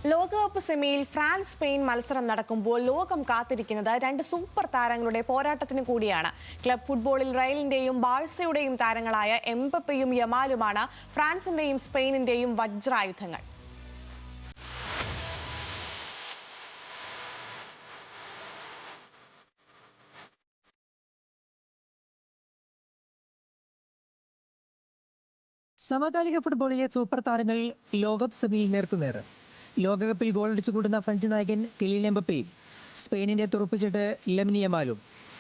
ലോകകപ്പ് സെമിയിൽ France Spain മത്സരം നടക്കുമ്പോൾ ലോകം കാത്തിരിക്കുന്നത് രണ്ട് സൂപ്പർ താരങ്ങളുടെ പോരാട്ടത്തിന് കൂടിയാണ്. ക്ലബ് ഫുട്ബോളിൽ റയലിന്റെയും ബാഴ്സയുടെയും താരങ്ങളായ എംബപ്പയും യമാലുമാണ് ഫ്രാൻസിന്റെയും സ്പെയിനിന്റെയും വജ്രായുധങ്ങൾ. സമകാലിക ഫുട്ബോളിലെ സൂപ്പർ താരങ്ങൾ ലോകകപ്പ് സെമിയിൽ നേർക്കുനേർ. ലോകകപ്പിൽ ഗോളടിച്ചു കൂടുന്ന ഫ്രഞ്ച് നായകൻ കിലിയൻ എംബപ്പയും സ്പെയിനിന്റെ തുറപ്പിച്ചിട്ട് ലാമിൻ യമാലും.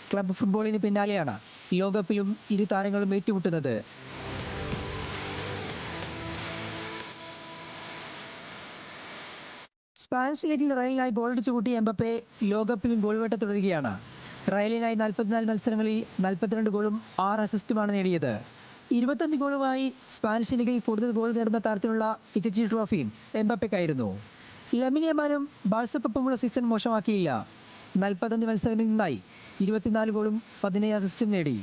ക്ലബ് ഫുട്ബോളിന് പിന്നാലെയാണ് ലോകകപ്പിലും ഇരു താരങ്ങളും ഏറ്റുമുട്ടുന്നത്. സ്പാനിഷ് ലീഗിൽ റയലിനായി ഗോളടിച്ചു കൂട്ടിയ എംബപ്പെ ലോകകപ്പിലും ഗോൾവേട്ട തുടരുകയാണ്. റയലിനായി 44 മത്സരങ്ങളിൽ 42 ഗോളും 6 അസിസ്റ്റുമാണ് നേടിയത്. 25 ഗോളുമായി സ്പാനിഷ് ലീഗിൽ കൂടുതൽ ഗോൾ നേടുന്ന തരത്തിലുള്ള ഇറ്റച്ചി ട്രോഫിയും എംബപ്പയ്ക്കായിരുന്നു. Lamin യമാലും ബാഴ്സക്കൊപ്പമുള്ള season മോശമാക്കിയില്ല. 45 മത്സരങ്ങളിൽ നിന്നായി 24 ഗോളും 17 അസിസ്റ്റും നേടി.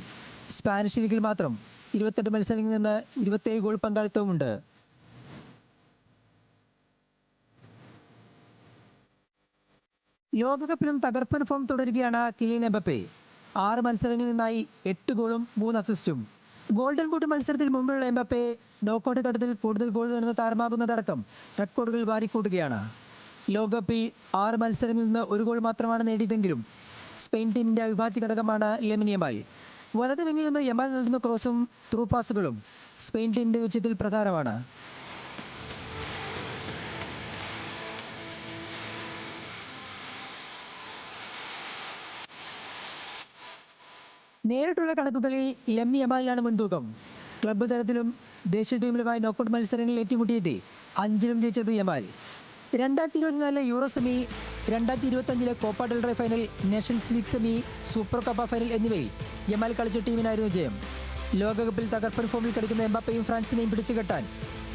സ്പാനിഷ് ലീഗിൽ മാത്രം 28 മത്സരങ്ങളിൽ നിന്ന് 27 ഗോൾ പങ്കാളിത്തവുമുണ്ട്. ലോകകപ്പിലും തകർപ്പൻ ഫോം തുടരുകയാണ് കിലിയൻ എംബപ്പെ. 6 മത്സരങ്ങളിൽ നിന്നായി 8 ഗോളും 3 അസിസ്റ്റും. ഗോൾഡൻ ബൂട്ട് മത്സരത്തിൽ മുമ്പുള്ള എംബപ്പെ നോക്കൌട്ട് ഘട്ടത്തിൽ കൂടുതൽ ഗോൾ നേടുന്ന താരമാകുന്നതടക്കം റെക്കോർഡുകൾ വാരിക്കൂട്ടുകയാണ്. ലോകകപ്പിൽ 6 മത്സരങ്ങളിൽ നിന്ന് 1 ഗോൾ മാത്രമാണ് നേടിയതെങ്കിലും സ്പെയിൻ ടീമിന്റെ അവിഭാജ്യ ഘടകമാണ് ലാമിൻ യമാൽ. വലത് വിങ്ങിൽ നിന്ന് യമാൽ നൽകുന്ന ക്രോസും ത്രൂ പാസുകളും സ്പെയിൻ ടീമിന്റെ വിജയത്തിൽ പ്രധാനമാണ്. നേരിട്ടുള്ള കണക്കുകളിൽ ലാമിൻ യമാലിനാണ് മുൻതൂക്കം. ക്ലബ്ബ് തലത്തിലും ദേശീയ ടീമിലുമായി നോക്കൌട്ട് മത്സരങ്ങളിൽ ഏറ്റുമുട്ടിയത് 5ലും ജയിച്ചത് Yamal. 2024 euro semi, 2025 Copa del Rey final, Nations league semi, super Copa final എന്നിവയിൽ യമാൽ കളിച്ച ടീമിനായിരുന്നു ജയം. ലോകകപ്പിൽ തകർപ്പൻ ഫോമിൽ കളിക്കുന്ന എംബപ്പയും ഫ്രാൻസിനെയും പിടിച്ചുകെട്ടാൻ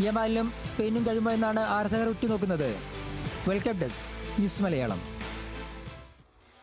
യമാലിനും സ്പെയിനും കഴിയുമോ എന്നാണ് ആരാധകർ ഉറ്റുനോക്കുന്നത്. Welcome desk, news Malayalam.